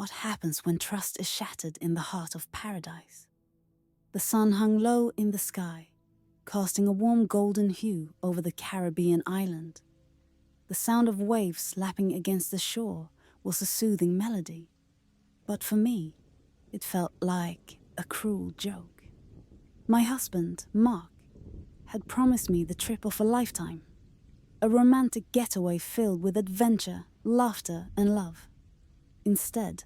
what happens when trust is shattered in the heart of paradise. The sun hung low in the sky, casting a warm golden hue over the Caribbean island. The sound of waves lapping against the shore was a soothing melody, but for me, it felt like a cruel joke. My husband, Mark, had promised me the trip of a lifetime, a romantic getaway filled with adventure, laughter, and love. Instead,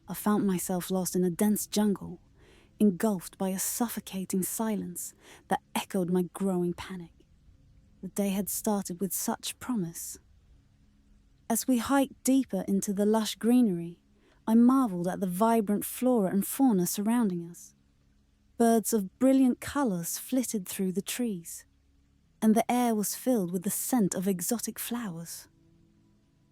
I found myself lost in a dense jungle, engulfed by a suffocating silence that echoed my growing panic. The day had started with such promise. As we hiked deeper into the lush greenery, I marveled at the vibrant flora and fauna surrounding us. Birds of brilliant colors flitted through the trees, and the air was filled with the scent of exotic flowers.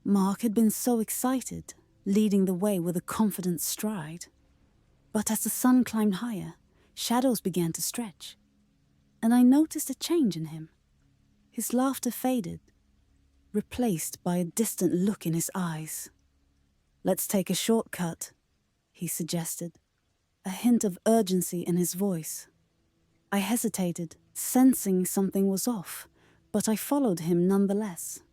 Mark had been so excited, leading the way with a confident stride. But as the sun climbed higher, shadows began to stretch, and I noticed a change in him. His laughter faded, replaced by a distant look in his eyes. "Let's take a shortcut," he suggested, a hint of urgency in his voice. I hesitated, sensing something was off, but I followed him nonetheless.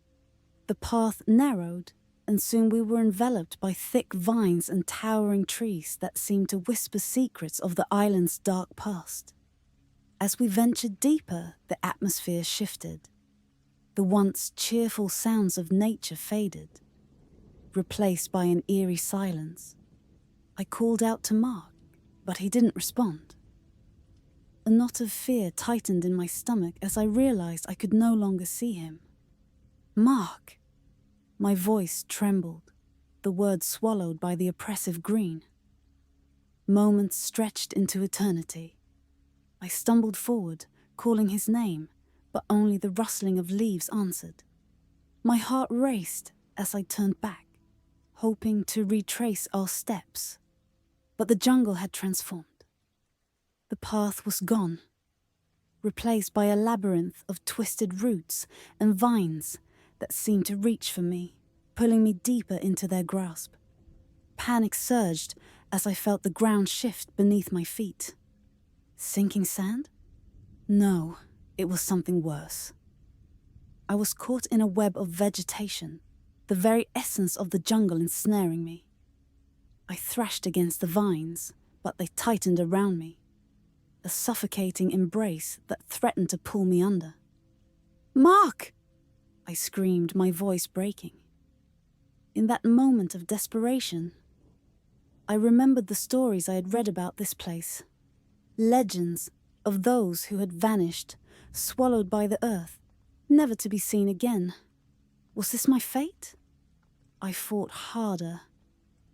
The path narrowed, and soon we were enveloped by thick vines and towering trees that seemed to whisper secrets of the island's dark past. As we ventured deeper, the atmosphere shifted. The once cheerful sounds of nature faded, replaced by an eerie silence. I called out to Mark, but he didn't respond. A knot of fear tightened in my stomach as I realized I could no longer see him. "Mark!" My voice trembled, the words swallowed by the oppressive green. Moments stretched into eternity. I stumbled forward, calling his name, but only the rustling of leaves answered. My heart raced as I turned back, hoping to retrace our steps, but the jungle had transformed. The path was gone, replaced by a labyrinth of twisted roots and vines that seemed to reach for me, pulling me deeper into their grasp. Panic surged as I felt the ground shift beneath my feet. Sinking sand? No, it was something worse. I was caught in a web of vegetation, the very essence of the jungle ensnaring me. I thrashed against the vines, but they tightened around me, a suffocating embrace that threatened to pull me under. "Mark!" I screamed, my voice breaking. In that moment of desperation, I remembered the stories I had read about this place. Legends of those who had vanished, swallowed by the earth, never to be seen again. Was this my fate? I fought harder,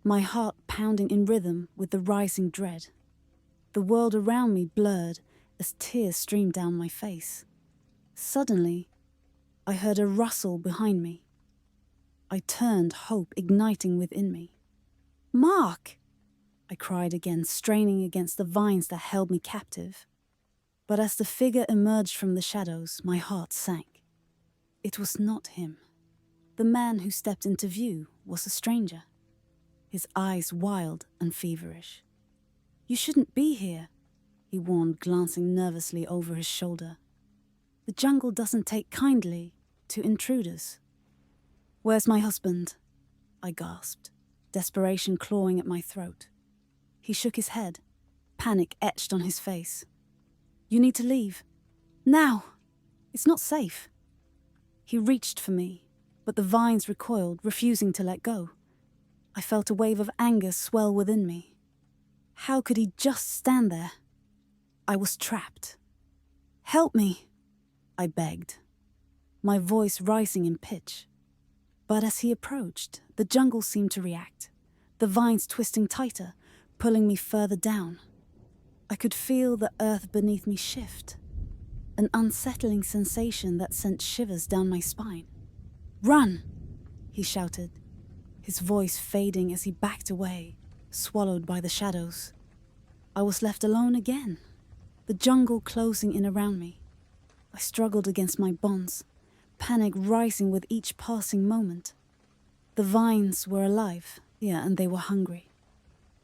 my heart pounding in rhythm with the rising dread. The world around me blurred as tears streamed down my face. Suddenly, I heard a rustle behind me. I turned, hope igniting within me. "Mark!" I cried again, straining against the vines that held me captive. But as the figure emerged from the shadows, my heart sank. It was not him. The man who stepped into view was a stranger, his eyes wild and feverish. "You shouldn't be here," he warned, glancing nervously over his shoulder. "The jungle doesn't take kindly to intruders." "Where's my husband?" I gasped, desperation clawing at my throat. He shook his head, panic etched on his face. "You need to leave. Now! It's not safe." He reached for me, but the vines recoiled, refusing to let go. I felt a wave of anger swell within me. How could he just stand there? I was trapped. "Help me," I begged, my voice rising in pitch. But as he approached, the jungle seemed to react, the vines twisting tighter, pulling me further down. I could feel the earth beneath me shift, an unsettling sensation that sent shivers down my spine. "Run!" he shouted, his voice fading as he backed away, swallowed by the shadows. I was left alone again, the jungle closing in around me. I struggled against my bonds, panic rising with each passing moment. The vines were alive, Yeah, and they were hungry.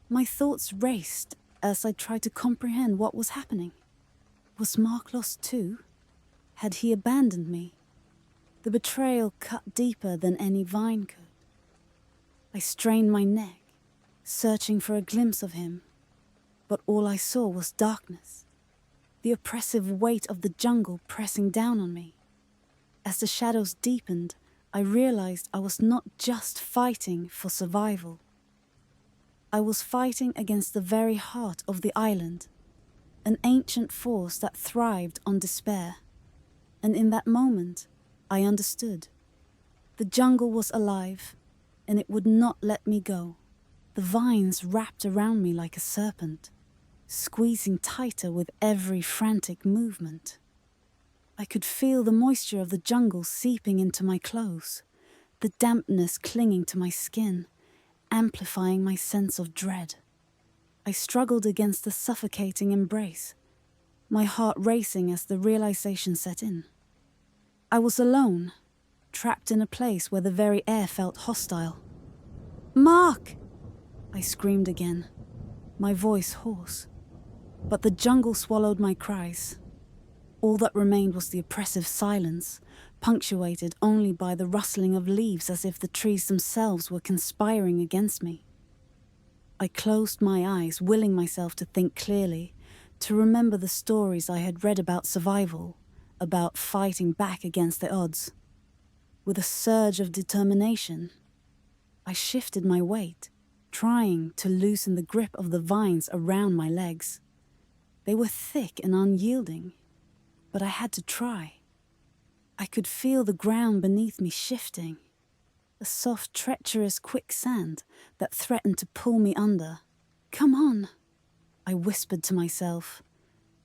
My thoughts raced as I tried to comprehend what was happening. Was Mark lost too? Had he abandoned me? The betrayal cut deeper than any vine could. I strained my neck, searching for a glimpse of him, but all I saw was darkness, the oppressive weight of the jungle pressing down on me. As the shadows deepened, I realized I was not just fighting for survival. I was fighting against the very heart of the island, an ancient force that thrived on despair. And in that moment, I understood. The jungle was alive, and it would not let me go. The vines wrapped around me like a serpent, squeezing tighter with every frantic movement. I could feel the moisture of the jungle seeping into my clothes, the dampness clinging to my skin, amplifying my sense of dread. I struggled against the suffocating embrace, my heart racing as the realization set in. I was alone, trapped in a place where the very air felt hostile. "Mark!" I screamed again, my voice hoarse. But the jungle swallowed my cries. All that remained was the oppressive silence, punctuated only by the rustling of leaves as if the trees themselves were conspiring against me. I closed my eyes, willing myself to think clearly, to remember the stories I had read about survival, about fighting back against the odds. With a surge of determination, I shifted my weight, trying to loosen the grip of the vines around my legs. They were thick and unyielding, but I had to try. I could feel the ground beneath me shifting, a soft, treacherous quicksand that threatened to pull me under. "Come on," I whispered to myself,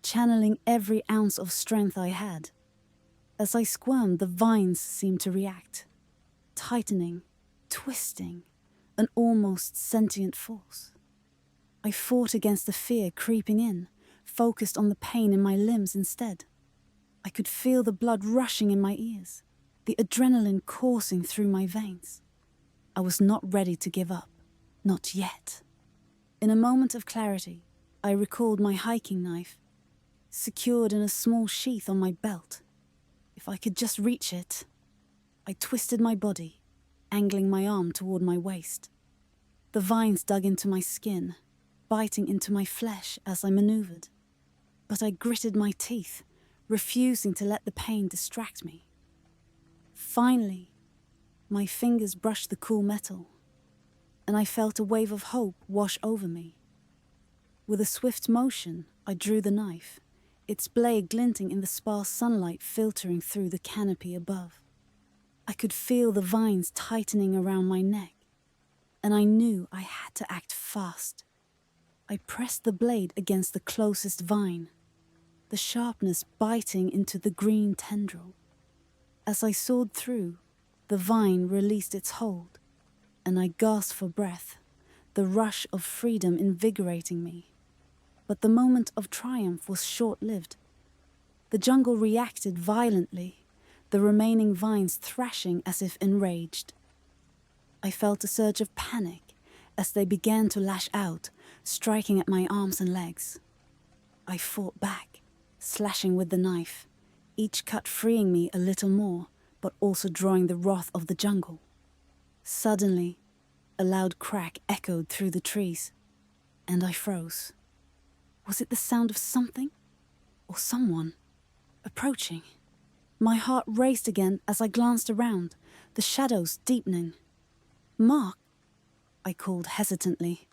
channeling every ounce of strength I had. As I squirmed, the vines seemed to react, tightening, twisting, an almost sentient force. I fought against the fear creeping in, focused on the pain in my limbs instead. I could feel the blood rushing in my ears, the adrenaline coursing through my veins. I was not ready to give up, not yet. In a moment of clarity, I recalled my hiking knife, secured in a small sheath on my belt. If I could just reach it. I twisted my body, angling my arm toward my waist. The vines dug into my skin, biting into my flesh as I maneuvered. But I gritted my teeth, refusing to let the pain distract me. Finally, my fingers brushed the cool metal, and I felt a wave of hope wash over me. With a swift motion, I drew the knife, its blade glinting in the sparse sunlight filtering through the canopy above. I could feel the vines tightening around my neck, and I knew I had to act fast. I pressed the blade against the closest vine, the sharpness biting into the green tendril. As I sawed through, the vine released its hold, and I gasped for breath, the rush of freedom invigorating me. But the moment of triumph was short-lived. The jungle reacted violently, the remaining vines thrashing as if enraged. I felt a surge of panic as they began to lash out, striking at my arms and legs. I fought back, slashing with the knife, each cut freeing me a little more, but also drawing the wrath of the jungle. Suddenly, a loud crack echoed through the trees, and I froze. Was it the sound of something, or someone, approaching? My heart raced again as I glanced around, the shadows deepening. "Mark," I called hesitantly,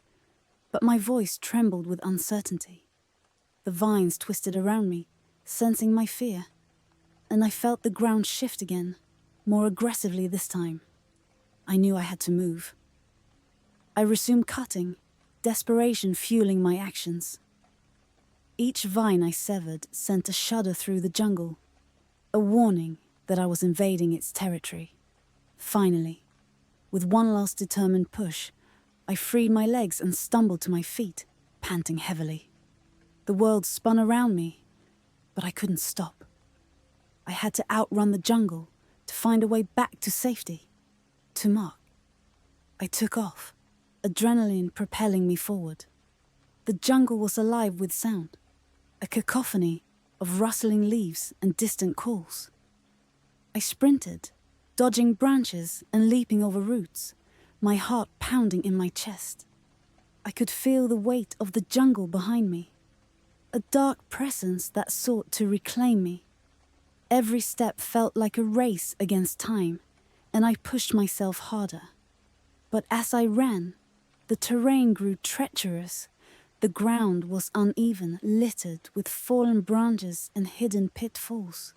but my voice trembled with uncertainty. The vines twisted around me, sensing my fear, and I felt the ground shift again, more aggressively this time. I knew I had to move. I resumed cutting, desperation fueling my actions. Each vine I severed sent a shudder through the jungle, a warning that I was invading its territory. Finally, with one last determined push, I freed my legs and stumbled to my feet, panting heavily. The world spun around me, but I couldn't stop. I had to outrun the jungle to find a way back to safety, to Mark. I took off, adrenaline propelling me forward. The jungle was alive with sound, a cacophony of rustling leaves and distant calls. I sprinted, dodging branches and leaping over roots, my heart pounding in my chest. I could feel the weight of the jungle behind me, a dark presence that sought to reclaim me. Every step felt like a race against time, and I pushed myself harder. But as I ran, the terrain grew treacherous. The ground was uneven, littered with fallen branches and hidden pitfalls.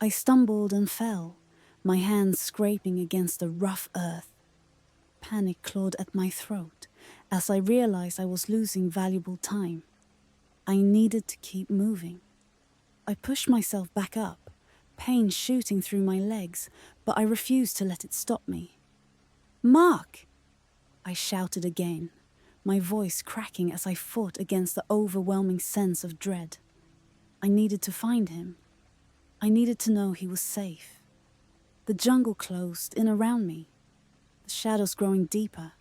I stumbled and fell, my hands scraping against the rough earth. Panic clawed at my throat as I realized I was losing valuable time. I needed to keep moving. I pushed myself back up, pain shooting through my legs, but I refused to let it stop me. "Mark!" I shouted again, my voice cracking as I fought against the overwhelming sense of dread. I needed to find him. I needed to know he was safe. The jungle closed in around me, the shadows growing deeper,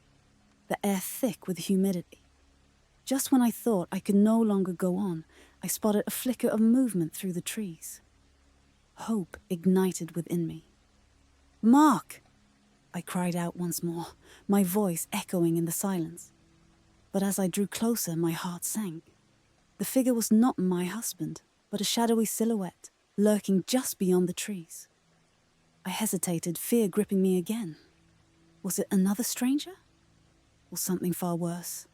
the air thick with humidity. Just when I thought I could no longer go on, I spotted a flicker of movement through the trees. Hope ignited within me. "Mark!" I cried out once more, my voice echoing in the silence. But as I drew closer, my heart sank. The figure was not my husband, but a shadowy silhouette, lurking just beyond the trees. I hesitated, fear gripping me again. Was it another stranger? Or something far worse?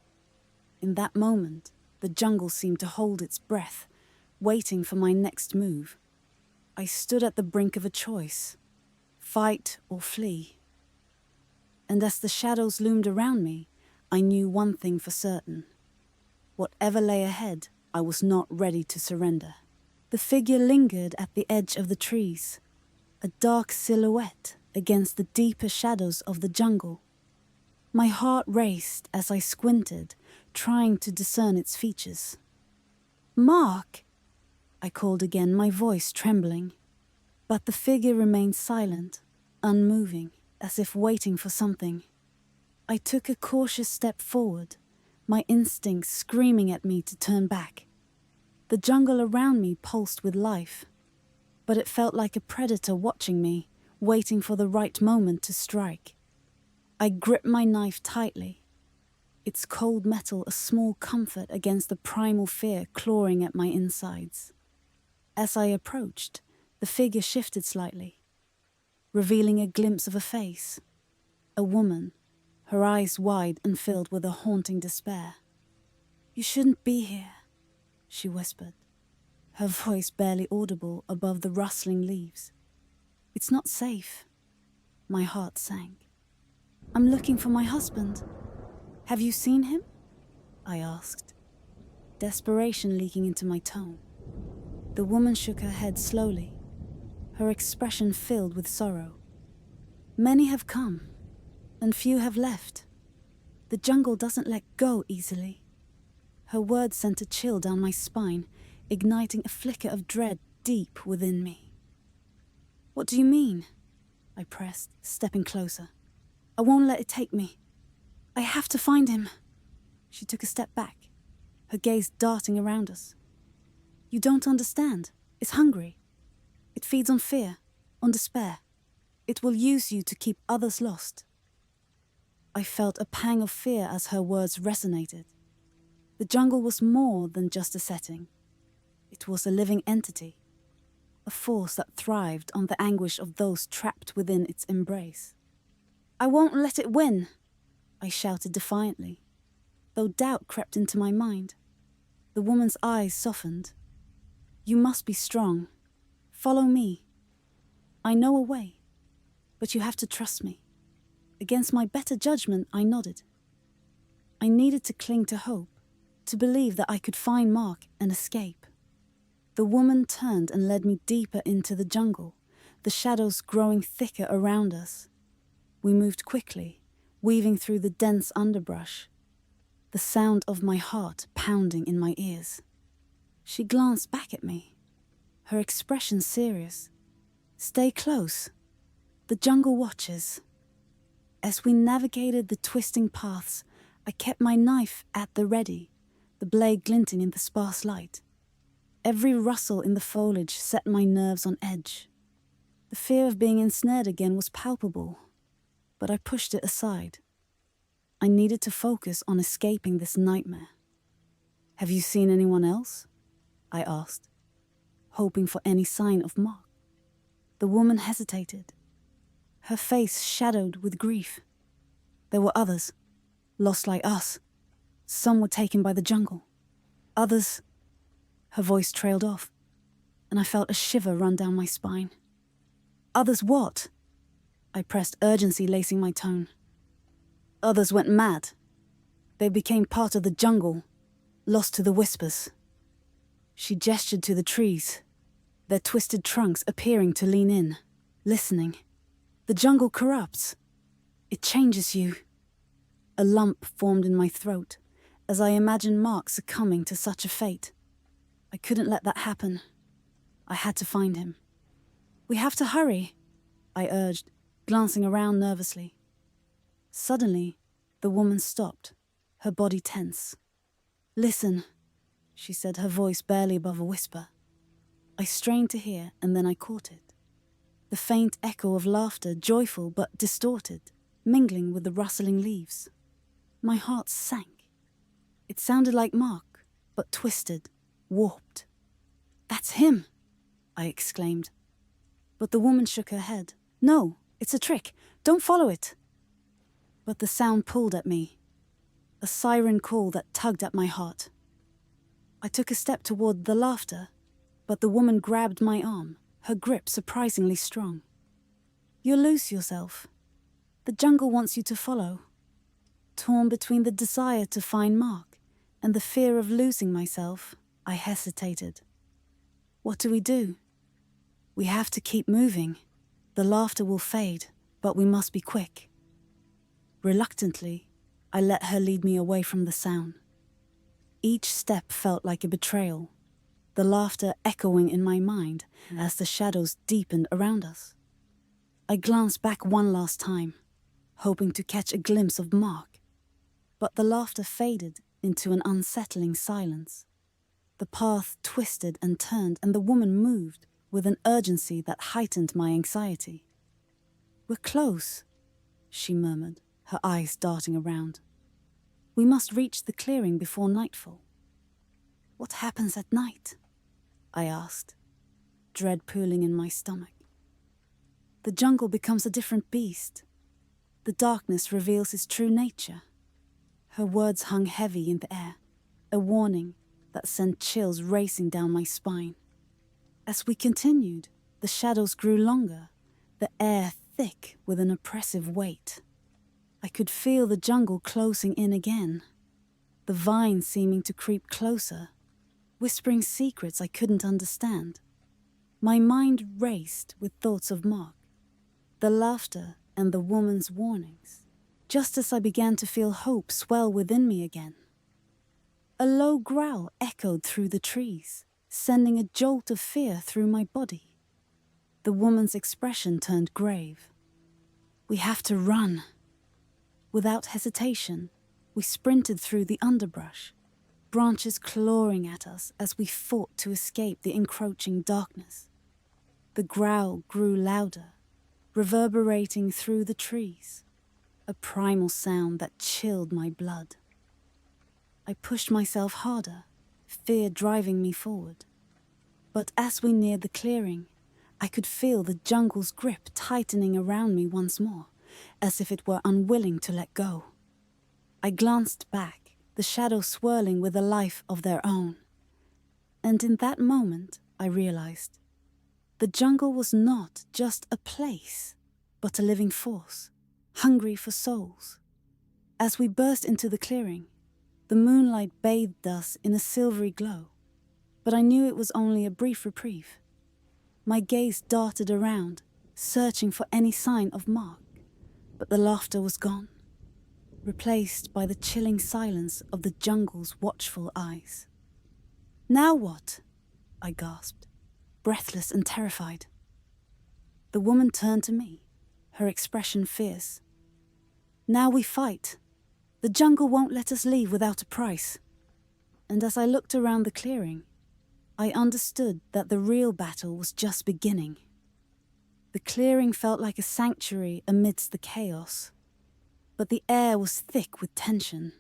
In that moment, the jungle seemed to hold its breath, waiting for my next move. I stood at the brink of a choice, fight or flee. And as the shadows loomed around me, I knew one thing for certain. Whatever lay ahead, I was not ready to surrender. The figure lingered at the edge of the trees, a dark silhouette against the deeper shadows of the jungle. My heart raced as I squinted, trying to discern its features. "Mark!" I called again, my voice trembling. But the figure remained silent, unmoving, as if waiting for something. I took a cautious step forward, my instincts screaming at me to turn back. The jungle around me pulsed with life, but it felt like a predator watching me, waiting for the right moment to strike. I gripped my knife tightly, its cold metal a small comfort against the primal fear clawing at my insides. As I approached, the figure shifted slightly, revealing a glimpse of a face, a woman, her eyes wide and filled with a haunting despair. "You shouldn't be here," she whispered, her voice barely audible above the rustling leaves. "It's not safe." My heart sank. "I'm looking for my husband. Have you seen him?" I asked, desperation leaking into my tone. The woman shook her head slowly, her expression filled with sorrow. "Many have come, and few have left. The jungle doesn't let go easily." Her words sent a chill down my spine, igniting a flicker of dread deep within me. "What do you mean?" I pressed, stepping closer. "I won't let it take me. I have to find him." She took a step back, her gaze darting around us. "You don't understand. It's hungry. It feeds on fear, on despair. It will use you to keep others lost." I felt a pang of fear as her words resonated. The jungle was more than just a setting. It was a living entity, a force that thrived on the anguish of those trapped within its embrace. "I won't let it win," I shouted defiantly, though doubt crept into my mind. The woman's eyes softened. "You must be strong. Follow me. I know a way, but you have to trust me." Against my better judgment, I nodded. I needed to cling to hope, to believe that I could find Mark and escape. The woman turned and led me deeper into the jungle, the shadows growing thicker around us. We moved quickly, weaving through the dense underbrush, the sound of my heart pounding in my ears. She glanced back at me, her expression serious. "Stay close. The jungle watches." As we navigated the twisting paths, I kept my knife at the ready, the blade glinting in the sparse light. Every rustle in the foliage set my nerves on edge. The fear of being ensnared again was palpable, but I pushed it aside. I needed to focus on escaping this nightmare. "Have you seen anyone else?" I asked, hoping for any sign of Mark. The woman hesitated, her face shadowed with grief. "There were others, lost like us. Some were taken by the jungle. Others..." Her voice trailed off, and I felt a shiver run down my spine. "Others what?" I pressed, urgency lacing my tone. "Others went mad. They became part of the jungle, lost to the whispers." She gestured to the trees, their twisted trunks appearing to lean in, listening. "The jungle corrupts. It changes you." A lump formed in my throat as I imagined Mark succumbing to such a fate. I couldn't let that happen. I had to find him. "We have to hurry," I urged, glancing around nervously. Suddenly, the woman stopped, her body tense. "Listen," she said, her voice barely above a whisper. I strained to hear, and then I caught it. The faint echo of laughter, joyful but distorted, mingling with the rustling leaves. My heart sank. It sounded like Mark, but twisted, warped. "That's him!" I exclaimed. But the woman shook her head. "No, it's a trick. Don't follow it." But the sound pulled at me, a siren call that tugged at my heart. I took a step toward the laughter, but the woman grabbed my arm, her grip surprisingly strong. "You'll lose yourself. The jungle wants you to follow." Torn between the desire to find Mark and the fear of losing myself, I hesitated. "What do we do?" "We have to keep moving. The laughter will fade, but we must be quick." Reluctantly, I let her lead me away from the sound. Each step felt like a betrayal, the laughter echoing in my mind as the shadows deepened around us. I glanced back one last time, hoping to catch a glimpse of Mark, but the laughter faded into an unsettling silence. The path twisted and turned, and the woman moved with an urgency that heightened my anxiety. "We're close," she murmured, her eyes darting around. "We must reach the clearing before nightfall." "What happens at night?" I asked, dread pooling in my stomach. "The jungle becomes a different beast. The darkness reveals its true nature." Her words hung heavy in the air, a warning that sent chills racing down my spine. As we continued, the shadows grew longer, the air thick with an oppressive weight. I could feel the jungle closing in again, the vines seeming to creep closer, whispering secrets I couldn't understand. My mind raced with thoughts of Mark, the laughter and the woman's warnings, just as I began to feel hope swell within me again. A low growl echoed through the trees, sending a jolt of fear through my body. The woman's expression turned grave. "We have to run." Without hesitation, we sprinted through the underbrush, branches clawing at us as we fought to escape the encroaching darkness. The growl grew louder, reverberating through the trees, a primal sound that chilled my blood. I pushed myself harder, fear driving me forward. But as we neared the clearing, I could feel the jungle's grip tightening around me once more, as if it were unwilling to let go. I glanced back, the shadows swirling with a life of their own. And in that moment, I realized the jungle was not just a place, but a living force, hungry for souls. As we burst into the clearing, the moonlight bathed us in a silvery glow, but I knew it was only a brief reprieve. My gaze darted around, searching for any sign of Mark, but the laughter was gone, replaced by the chilling silence of the jungle's watchful eyes. "Now what?" I gasped, breathless and terrified. The woman turned to me, her expression fierce. Now we fight. The jungle won't let us leave without a price. And as I looked around the clearing, I understood that the real battle was just beginning. The clearing felt like a sanctuary amidst the chaos, but the air was thick with tension.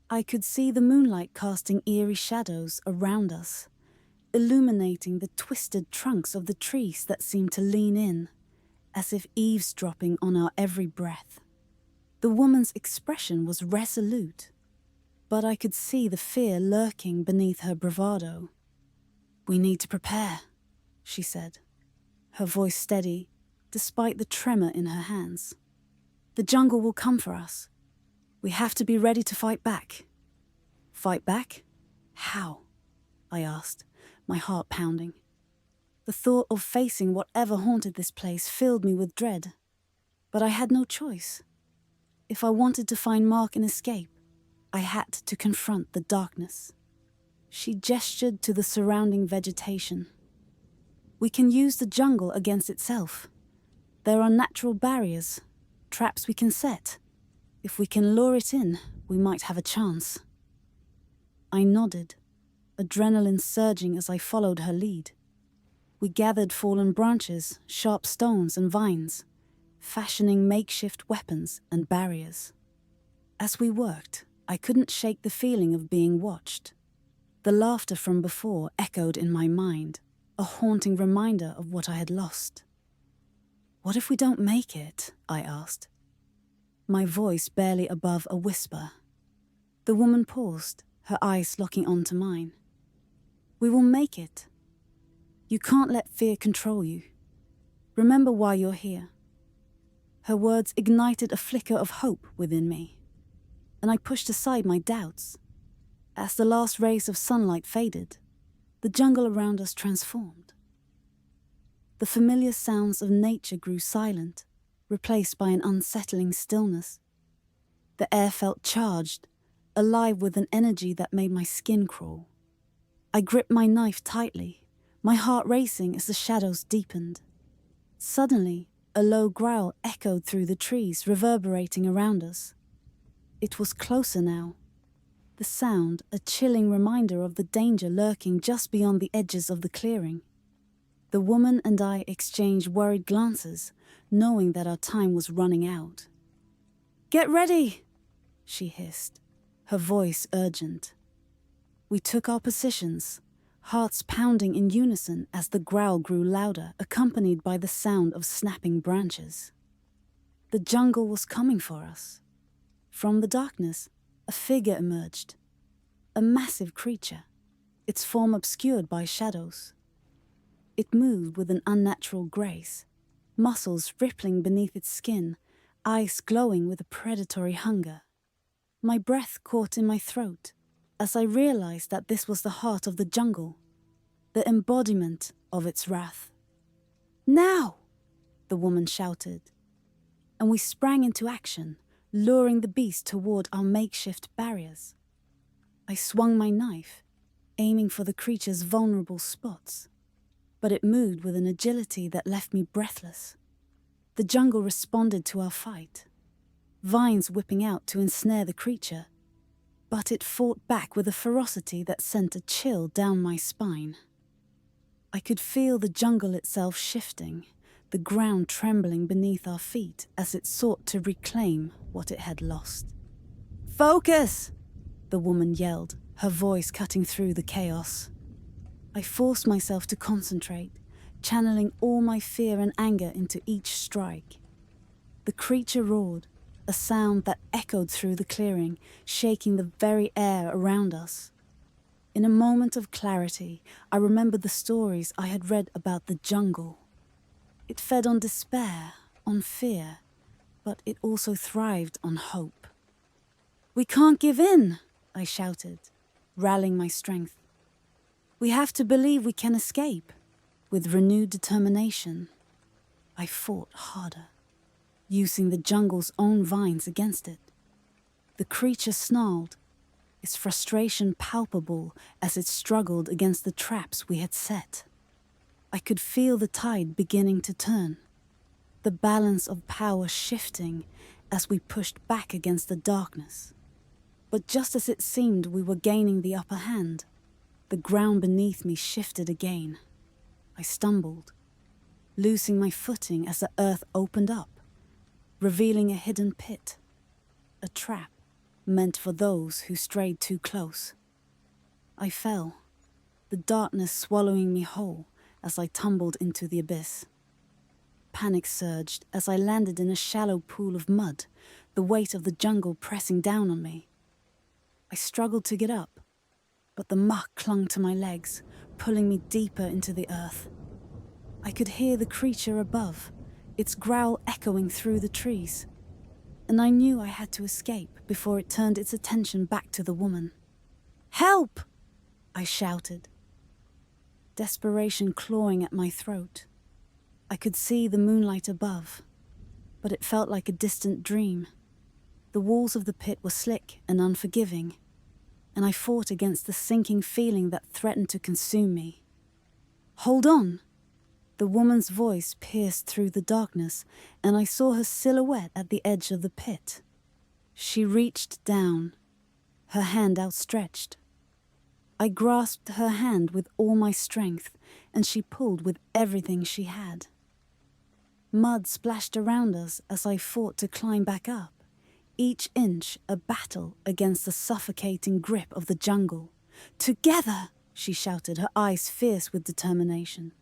I could see the moonlight casting eerie shadows around us, illuminating the twisted trunks of the trees that seemed to lean in, as if eavesdropping on our every breath. The woman's expression was resolute, but I could see the fear lurking beneath her bravado. "We need to prepare," she said, her voice steady, despite the tremor in her hands. "The jungle will come for us. We have to be ready to fight back." "Fight back? How?" I asked, my heart pounding. The thought of facing whatever haunted this place filled me with dread. But I had no choice. If I wanted to find Mark and escape, I had to confront the darkness. She gestured to the surrounding vegetation. "We can use the jungle against itself. There are natural barriers, traps we can set. If we can lure it in, we might have a chance." I nodded, adrenaline surging as I followed her lead. We gathered fallen branches, sharp stones, and vines, fashioning makeshift weapons and barriers. As we worked, I couldn't shake the feeling of being watched. The laughter from before echoed in my mind, a haunting reminder of what I had lost. "What if we don't make it?" I asked, my voice barely above a whisper. The woman paused, her eyes locking onto mine. "We will make it. You can't let fear control you. Remember why you're here." Her words ignited a flicker of hope within me, and I pushed aside my doubts. As the last rays of sunlight faded, the jungle around us transformed. The familiar sounds of nature grew silent, replaced by an unsettling stillness. The air felt charged, alive with an energy that made my skin crawl. I gripped my knife tightly, my heart racing as the shadows deepened. Suddenly, a low growl echoed through the trees, reverberating around us. It was closer now. The sound, a chilling reminder of the danger lurking just beyond the edges of the clearing. The woman and I exchanged worried glances, knowing that our time was running out. "Get ready!" she hissed, her voice urgent. We took our positions, hearts pounding in unison as the growl grew louder, accompanied by the sound of snapping branches. The jungle was coming for us. From the darkness, a figure emerged. A massive creature, its form obscured by shadows. It moved with an unnatural grace, muscles rippling beneath its skin, eyes glowing with a predatory hunger. My breath caught in my throat as I realized that this was the heart of the jungle, the embodiment of its wrath. "Now!" the woman shouted, and we sprang into action, luring the beast toward our makeshift barriers. I swung my knife, aiming for the creature's vulnerable spots, but it moved with an agility that left me breathless. The jungle responded to our fight, vines whipping out to ensnare the creature, but it fought back with a ferocity that sent a chill down my spine. I could feel the jungle itself shifting, the ground trembling beneath our feet as it sought to reclaim what it had lost. "Focus!" the woman yelled, her voice cutting through the chaos. I forced myself to concentrate, channeling all my fear and anger into each strike. The creature roared, a sound that echoed through the clearing, shaking the very air around us. In a moment of clarity, I remembered the stories I had read about the jungle. It fed on despair, on fear, but it also thrived on hope. "We can't give in!" I shouted, rallying my strength. "We have to believe we can escape." With renewed determination, I fought harder, using the jungle's own vines against it. The creature snarled, its frustration palpable as it struggled against the traps we had set. I could feel the tide beginning to turn, the balance of power shifting, as we pushed back against the darkness. But just as it seemed we were gaining the upper hand, the ground beneath me shifted again. I stumbled, losing my footing as the earth opened up, revealing a hidden pit, a trap meant for those who strayed too close. I fell, the darkness swallowing me whole as I tumbled into the abyss. Panic surged as I landed in a shallow pool of mud, the weight of the jungle pressing down on me. I struggled to get up, but the muck clung to my legs, pulling me deeper into the earth. I could hear the creature above, its growl echoing through the trees, and I knew I had to escape before it turned its attention back to the woman. "Help!" I shouted, desperation clawing at my throat. I could see the moonlight above, but it felt like a distant dream. The walls of the pit were slick and unforgiving, and I fought against the sinking feeling that threatened to consume me. "Hold on!" The woman's voice pierced through the darkness, and I saw her silhouette at the edge of the pit. She reached down, her hand outstretched. I grasped her hand with all my strength, and she pulled with everything she had. Mud splashed around us as I fought to climb back up, each inch a battle against the suffocating grip of the jungle. "Together!" she shouted, her eyes fierce with determination.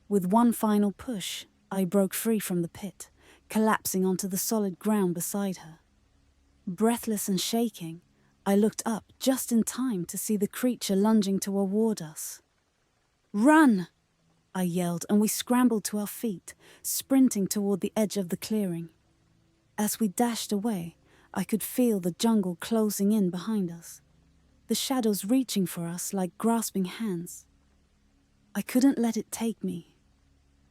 With one final push, I broke free from the pit, collapsing onto the solid ground beside her. Breathless and shaking, I looked up just in time to see the creature lunging toward us. "Run!" I yelled, and we scrambled to our feet, sprinting toward the edge of the clearing. As we dashed away, I could feel the jungle closing in behind us, the shadows reaching for us like grasping hands. I couldn't let it take me.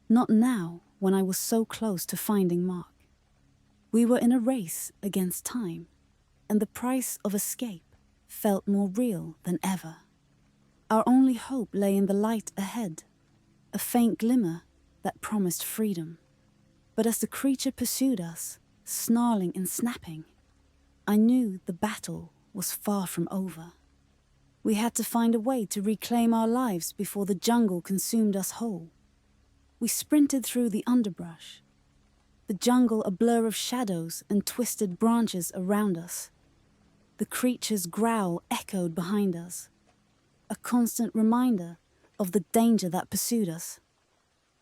Not now, when I was so close to finding Mark. We were in a race against time, and the price of escape felt more real than ever. Our only hope lay in the light ahead, a faint glimmer that promised freedom. But as the creature pursued us, snarling and snapping, I knew the battle was far from over. We had to find a way to reclaim our lives before the jungle consumed us whole. We sprinted through the underbrush, the jungle a blur of shadows and twisted branches around us. The creature's growl echoed behind us, a constant reminder of the danger that pursued us.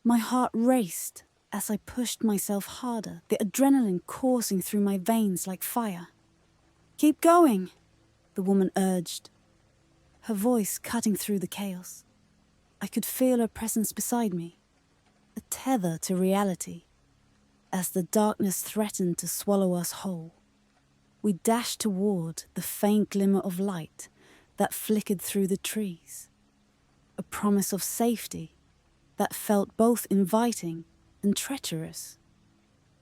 My heart raced as I pushed myself harder, the adrenaline coursing through my veins like fire. "Keep going," the woman urged, her voice cutting through the chaos. I could feel her presence beside me, a tether to reality, as the darkness threatened to swallow us whole. We dashed toward the faint glimmer of light that flickered through the trees, a promise of safety that felt both inviting and treacherous.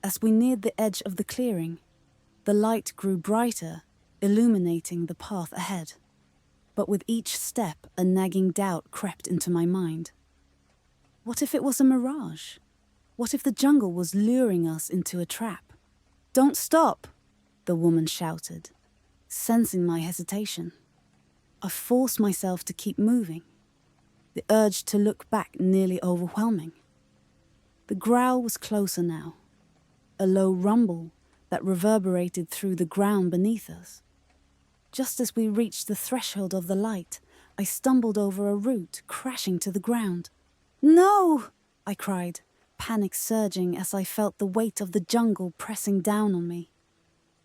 As we neared the edge of the clearing, the light grew brighter, illuminating the path ahead. But with each step, a nagging doubt crept into my mind. What if it was a mirage? What if the jungle was luring us into a trap? "Don't stop!" the woman shouted, sensing my hesitation. I forced myself to keep moving, the urge to look back nearly overwhelming. The growl was closer now, a low rumble that reverberated through the ground beneath us. Just as we reached the threshold of the light, I stumbled over a root, crashing to the ground. "No!" I cried, panic surging as I felt the weight of the jungle pressing down on me.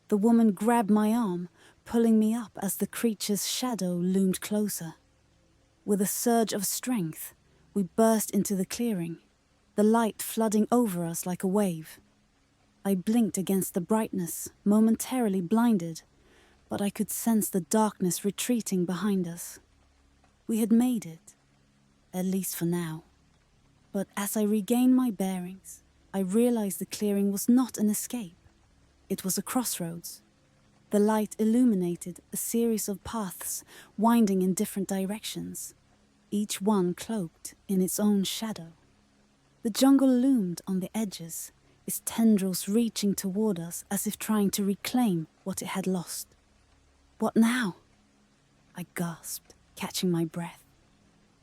The woman grabbed my arm, pulling me up as the creature's shadow loomed closer. With a surge of strength, we burst into the clearing, the light flooding over us like a wave. I blinked against the brightness, momentarily blinded, but I could sense the darkness retreating behind us. We had made it, at least for now. But as I regained my bearings, I realized the clearing was not an escape. It was a crossroads. The light illuminated a series of paths winding in different directions, each one cloaked in its own shadow. The jungle loomed on the edges, its tendrils reaching toward us as if trying to reclaim what it had lost. "What now?" I gasped, catching my breath.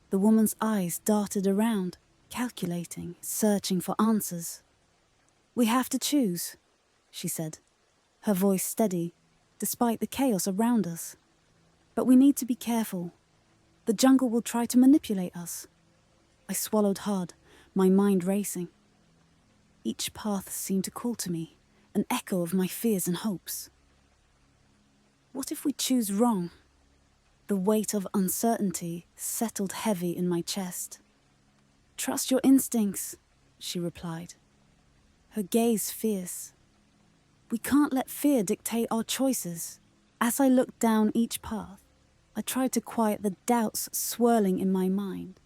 The woman's eyes darted around, calculating, searching for answers. "We have to choose," she said, her voice steady, despite the chaos around us. "But we need to be careful. The jungle will try to manipulate us." I swallowed hard, my mind racing. Each path seemed to call to me, an echo of my fears and hopes. What if we choose wrong? The weight of uncertainty settled heavy in my chest. "Trust your instincts," she replied, her gaze fierce. "We can't let fear dictate our choices." As I looked down each path, I tried to quiet the doubts swirling in my mind.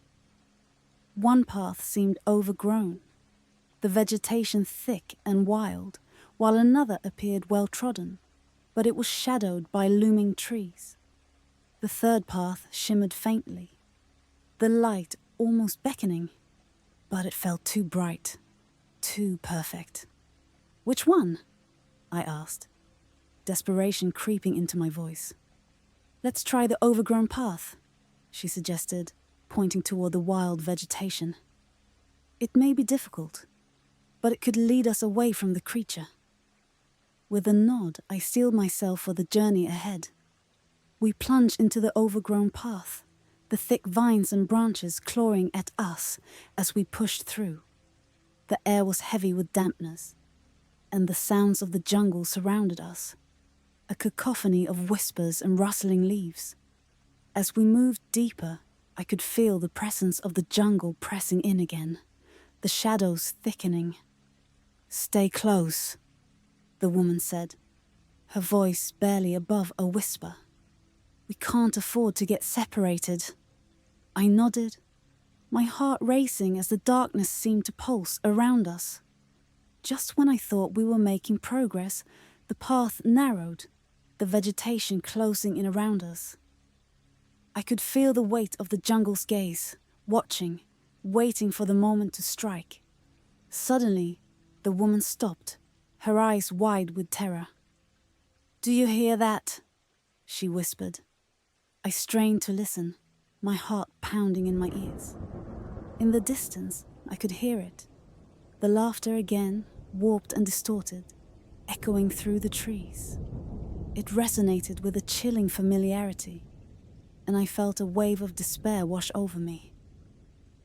One path seemed overgrown, the vegetation thick and wild, while another appeared well-trodden, but it was shadowed by looming trees. The third path shimmered faintly, the light almost beckoning, but it felt too bright, too perfect. "Which one?" I asked, desperation creeping into my voice. "Let's try the overgrown path," she suggested, pointing toward the wild vegetation. "It may be difficult, but it could lead us away from the creature." With a nod, I steeled myself for the journey ahead. We plunged into the overgrown path, the thick vines and branches clawing at us as we pushed through. The air was heavy with dampness, and the sounds of the jungle surrounded us, a cacophony of whispers and rustling leaves. As we moved deeper, I could feel the presence of the jungle pressing in again, the shadows thickening. "Stay close," the woman said, her voice barely above a whisper. "We can't afford to get separated." I nodded, my heart racing as the darkness seemed to pulse around us. Just when I thought we were making progress, the path narrowed, the vegetation closing in around us. I could feel the weight of the jungle's gaze, watching, waiting for the moment to strike. Suddenly, the woman stopped, her eyes wide with terror. "Do you hear that?" she whispered. I strained to listen, my heart pounding in my ears. In the distance, I could hear it. The laughter again, warped and distorted, echoing through the trees. It resonated with a chilling familiarity, and I felt a wave of despair wash over me.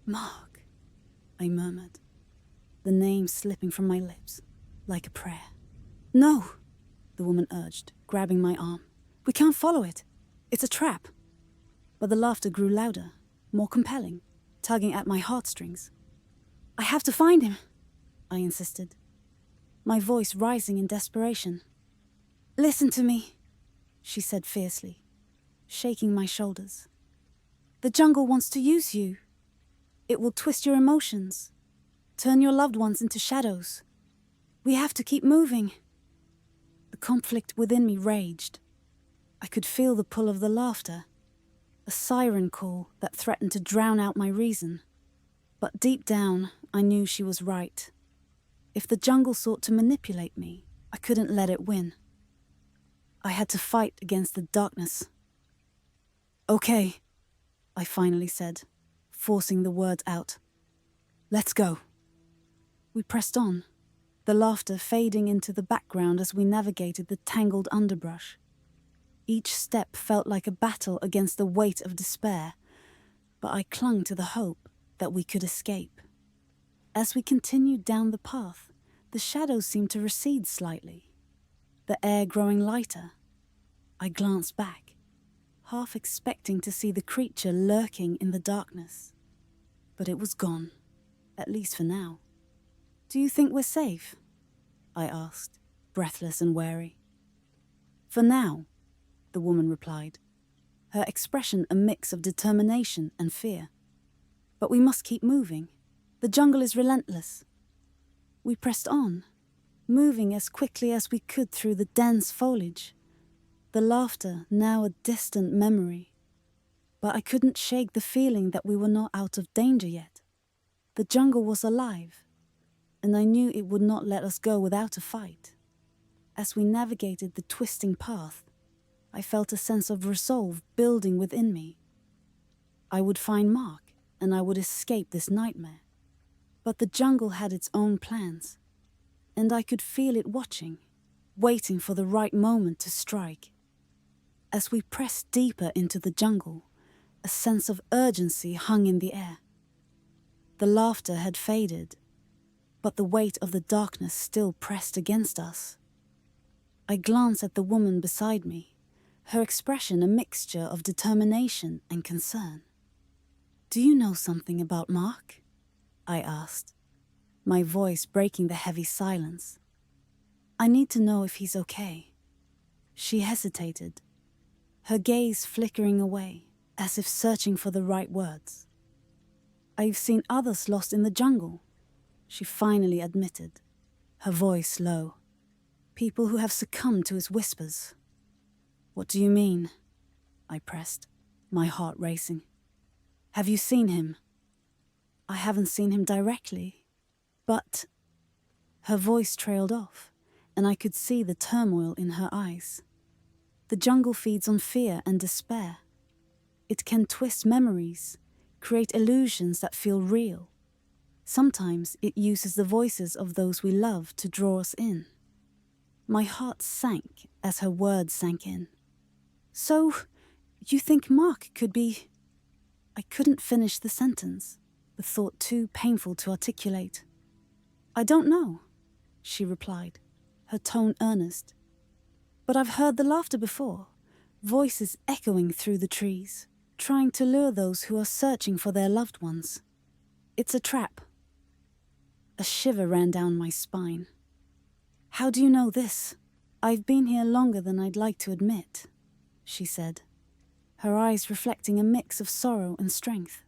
"Mark," I murmured, the name slipping from my lips, like a prayer. "No," the woman urged, grabbing my arm. "We can't follow it. It's a trap." But the laughter grew louder, more compelling, tugging at my heartstrings. "I have to find him," I insisted, my voice rising in desperation. "Listen to me," she said fiercely, shaking my shoulders. "The jungle wants to use you. It will twist your emotions, turn your loved ones into shadows. We have to keep moving." The conflict within me raged. I could feel the pull of the laughter, a siren call that threatened to drown out my reason. But deep down, I knew she was right. If the jungle sought to manipulate me, I couldn't let it win. I had to fight against the darkness. "Okay," I finally said, forcing the words out. "Let's go." We pressed on, the laughter fading into the background as we navigated the tangled underbrush. Each step felt like a battle against the weight of despair, but I clung to the hope that we could escape. As we continued down the path, the shadows seemed to recede slightly, the air growing lighter. I glanced back, half expecting to see the creature lurking in the darkness. But it was gone, at least for now. "Do you think we're safe?" I asked, breathless and wary. "For now," the woman replied, her expression a mix of determination and fear. "But we must keep moving. The jungle is relentless." We pressed on, moving as quickly as we could through the dense foliage, the laughter now a distant memory. But I couldn't shake the feeling that we were not out of danger yet. The jungle was alive, and I knew it would not let us go without a fight. As we navigated the twisting path, I felt a sense of resolve building within me. I would find Mark, and I would escape this nightmare. But the jungle had its own plans, and I could feel it watching, waiting for the right moment to strike. As we pressed deeper into the jungle, a sense of urgency hung in the air. The laughter had faded, but the weight of the darkness still pressed against us. I glanced at the woman beside me, her expression a mixture of determination and concern. "Do you know something about Mark?" I asked, my voice breaking the heavy silence. "I need to know if he's okay." She hesitated, her gaze flickering away, as if searching for the right words. "I've seen others lost in the jungle," she finally admitted, her voice low. "People who have succumbed to his whispers." "What do you mean?" I pressed, my heart racing. "Have you seen him?" "I haven't seen him directly, but..." Her voice trailed off, and I could see the turmoil in her eyes. The jungle feeds on fear and despair. It can twist memories, create illusions that feel real. Sometimes it uses the voices of those we love to draw us in. My heart sank as her words sank in. "So, you think Mark could be..." I couldn't finish the sentence, the thought too painful to articulate. "I don't know," she replied, her tone earnest. "But I've heard the laughter before, voices echoing through the trees, trying to lure those who are searching for their loved ones. It's a trap." A shiver ran down my spine. "How do you know this?" "I've been here longer than I'd like to admit," she said, her eyes reflecting a mix of sorrow and strength.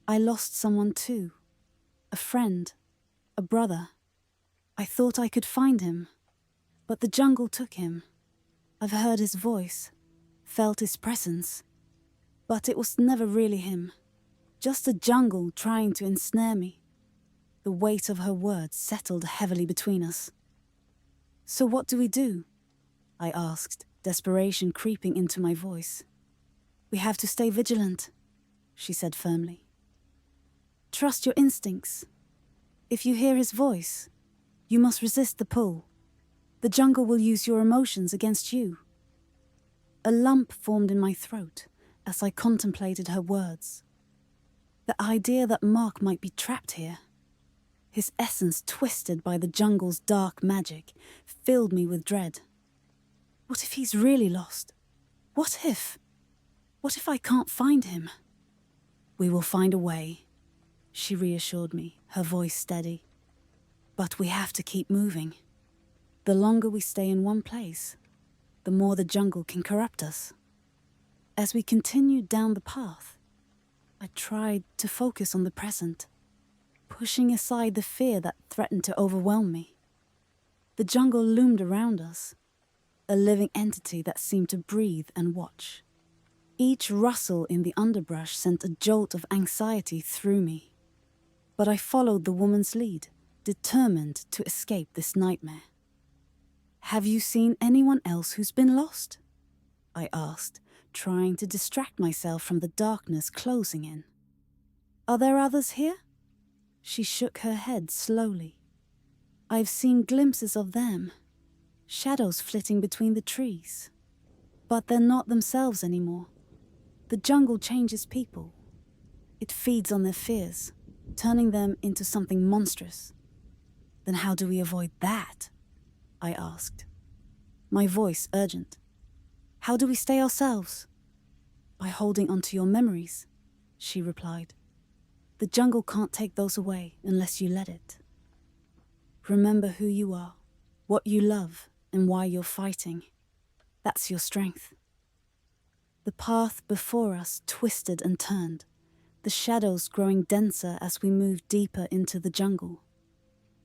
"I lost someone too. A friend, a brother. I thought I could find him, but the jungle took him. I've heard his voice, felt his presence, but it was never really him. Just the jungle trying to ensnare me." The weight of her words settled heavily between us. "So what do we do?" I asked, desperation creeping into my voice. "We have to stay vigilant," she said firmly. "Trust your instincts. If you hear his voice, you must resist the pull. The jungle will use your emotions against you." A lump formed in my throat as I contemplated her words. The idea that Mark might be trapped here, his essence twisted by the jungle's dark magic, filled me with dread. What if he's really lost? What if I can't find him? "We will find a way," she reassured me, her voice steady. "But we have to keep moving. The longer we stay in one place, the more the jungle can corrupt us." As we continued down the path, I tried to focus on the present, pushing aside the fear that threatened to overwhelm me. The jungle loomed around us, a living entity that seemed to breathe and watch. Each rustle in the underbrush sent a jolt of anxiety through me. But I followed the woman's lead, determined to escape this nightmare. "Have you seen anyone else who's been lost?" I asked, trying to distract myself from the darkness closing in. "Are there others here?" She shook her head slowly. "I've seen glimpses of them, shadows flitting between the trees. But they're not themselves anymore. The jungle changes people. It feeds on their fears, turning them into something monstrous." "Then how do we avoid that?" I asked, my voice urgent. "How do we stay ourselves?" "By holding onto your memories," she replied. "The jungle can't take those away unless you let it. Remember who you are, what you love, and why you're fighting. That's your strength." The path before us twisted and turned, the shadows growing denser as we moved deeper into the jungle.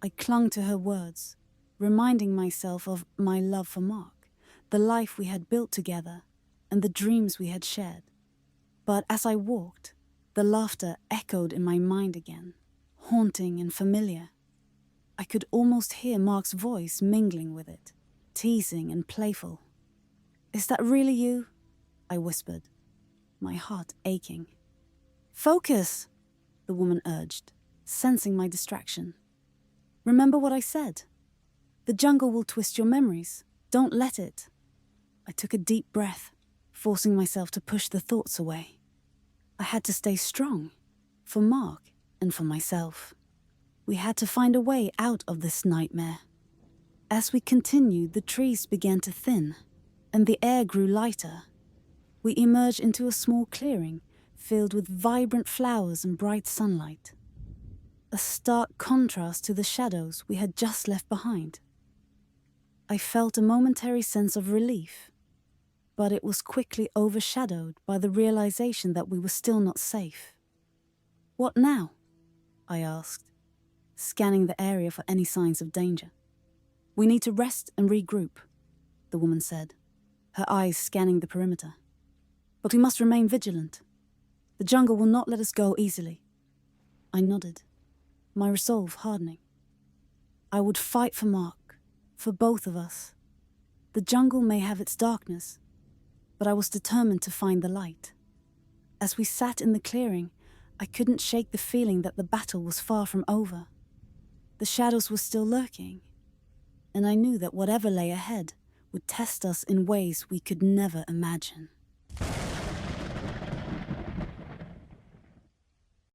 I clung to her words, reminding myself of my love for Mark, the life we had built together, and the dreams we had shared. But as I walked, the laughter echoed in my mind again, haunting and familiar. I could almost hear Mark's voice mingling with it, teasing and playful. "Is that really you?" I whispered, my heart aching. "Focus," the woman urged, sensing my distraction. "Remember what I said. The jungle will twist your memories. Don't let it." I took a deep breath, forcing myself to push the thoughts away. I had to stay strong, for Mark and for myself. We had to find a way out of this nightmare. As we continued, the trees began to thin, and the air grew lighter. We emerged into a small clearing filled with vibrant flowers and bright sunlight, a stark contrast to the shadows we had just left behind. I felt a momentary sense of relief, but it was quickly overshadowed by the realization that we were still not safe. "What now?" I asked, scanning the area for any signs of danger. "We need to rest and regroup," the woman said, her eyes scanning the perimeter. "But we must remain vigilant. The jungle will not let us go easily." I nodded, my resolve hardening. I would fight for Mark, for both of us. The jungle may have its darkness, but I was determined to find the light. As we sat in the clearing, I couldn't shake the feeling that the battle was far from over. The shadows were still lurking, and I knew that whatever lay ahead would test us in ways we could never imagine.